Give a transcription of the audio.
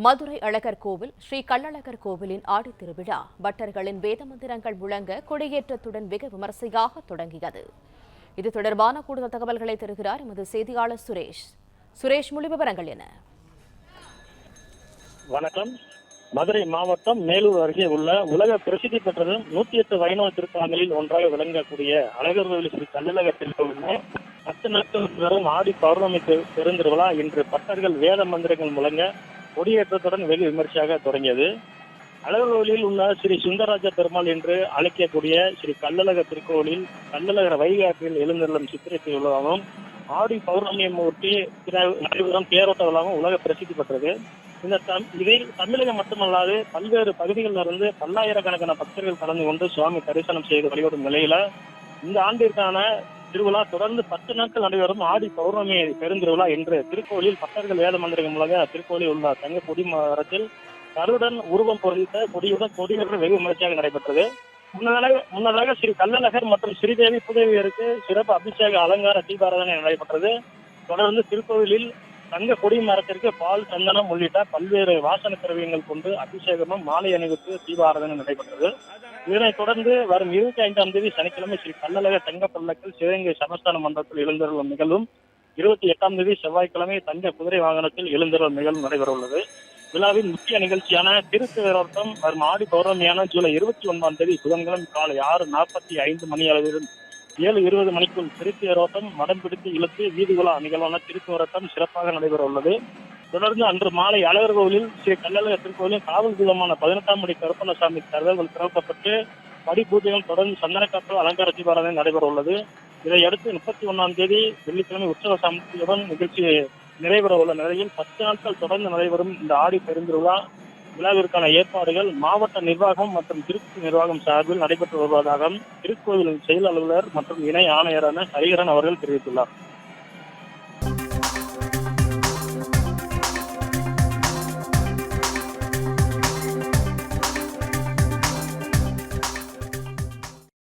மதுரை அழகர் கோவில் ஸ்ரீ கள்ளழகர் கோவிலின் ஆடித் திருவிழா பட்டர்களின் வேத மந்திரங்கள் முழங்க கொடியேற்றத்துடன் வெகு விமரிசையாக தொடங்கியது. இது தொடர்பான கூடுதல் தகவல்களை தருகிறார் எமது செய்தியாளர் சுரேஷ். முழு விவரங்கள் என்ன? வணக்கம். மதுரை மாவட்டம் மேலூர் அருகே உள்ள உலக பிரசித்தி பெற்றதும் 108 வைணவ திருத்தலங்களில் ஒன்றாக விளங்கக்கூடிய அழகர் கோவில் ஸ்ரீ கள்ளழகர் திருக்கோவில் 10 நாட்கள் வரும் ஆடி பௌர்ணமி பெருந்திருவிழா இன்று பட்டர்கள் வேத மந்திரங்கள் முழங்க கொடியேற்றத்துடன் வெகு விமர்சையாக தொடங்கியது. அழகர் கோவிலில் உள்ள ஸ்ரீ சுந்தரராஜ பெருமாள் என்று அழைக்கக்கூடிய ஸ்ரீ கள்ளழகர் திருக்கோவிலில் கள்ளழகர் வைகாற்றில் எழுந்தருளும் சித்திரை திருவிழாவும் ஆடி பௌர்ணமியை ஒட்டி நடைபெறும் தேரோட்ட விழாவும் உலக பிரசித்தி பெற்றது. இதில் தமிழகம் மட்டுமல்லாது பல்வேறு பகுதிகளில் இருந்து பல்லாயிரக்கணக்கான பக்தர்கள் கலந்து கொண்டு சுவாமி தரிசனம் செய்து வழிபடும் நிலையில இந்த ஆண்டிற்கான திருவிழா தொடர்ந்து 10 நாட்கள் நடைபெறும் ஆடி பௌர்ணமி பெருந்திருவிழா என்று திருக்கோயிலில் பக்தர்கள் வேத மந்திரங்கள் மூலமாக திருக்கோயிலில் உள்ள தங்க கொடிமரத்தில் கருடன் உருவம் பொறித்த கொடியுடன் வெகு விமர்சையாக நடைபெற்றது. முன்னதாக ஸ்ரீ கள்ளழகர் மற்றும் ஸ்ரீதேவி புதேவியருக்கு சிறப்பு அபிஷேக அலங்கார தீபாராதனை நடைபெற்றது. தொடர்ந்து திருக்கோவிலில் தங்க கொடி மரத்திற்கு பால், சந்தனம் உள்ளிட்ட பல்வேறு வாசன திரவியங்கள் கொண்டு அபிஷேகமும் மாலை அணிவித்து தீபாராதனை நடைபெற்றது. இதனைத் தொடர்ந்து வரும் 25ஆம் தேதி சனிக்கிழமை ஸ்ரீ கள்ளழகர் தங்க பல்லக்கில் சிவகங்கை சமஸ்தான மண்டபத்தில் எழுந்தருளும் நிகழ்வும் 28ஆம் தேதி செவ்வாய்க்கிழமை தங்க குதிரை வாகனத்தில் எழுந்தருளும் நிகழ்வு நடைபெற உள்ளது. விழாவின் முக்கிய நிகழ்ச்சியான திருத்தேரோட்டம் வரும் ஆடி பௌர்ணமியான ஜூலை 29ஆம் தேதி புதன்கிழமை காலை 6:45 மணி அளவில் 7:20 மணிக்குள் திருத்தேரோட்டம் மடம் பிடித்து இழுத்து வீதிகுலா நிகழ்வான திருத்தேரோட்டம் சிறப்பாக நடைபெற உள்ளது. தொடர்ந்து அன்று மாலை அழகர் கோவிலில் ஸ்ரீ கள்ளழகர் திருக்கோவிலில் காவல் தெய்வமான 18ஆம் படி கருப்பண்ணசாமி கதவுகள் திறக்கப்பட்டு படி பூஜைகள் தொடர்ந்து சந்தனக்காப்பு அலங்கார தீபாராதனை நடைபெற உள்ளது. இதையடுத்து 31ஆம் தேதி வெள்ளிக்கிழமை உற்சவ சாமியுடன் நிகழ்ச்சி நிறைவேற உள்ள நிலையில் 10 நாட்கள் தொடர்ந்து நடைபெறும் இந்த ஆடி பெருந்திருவிழா விழாவிற்கான ஏற்பாடுகள் மாவட்ட நிர்வாகம் மற்றும் திருச்சி நிர்வாகம் சார்பில் நடைபெற்று வருவதாக திருக்கோவில் செயல் அலுவலர் மற்றும் இணை ஆணையரான ஹரிஹரன் அவர்கள் தெரிவித்துள்ளார்.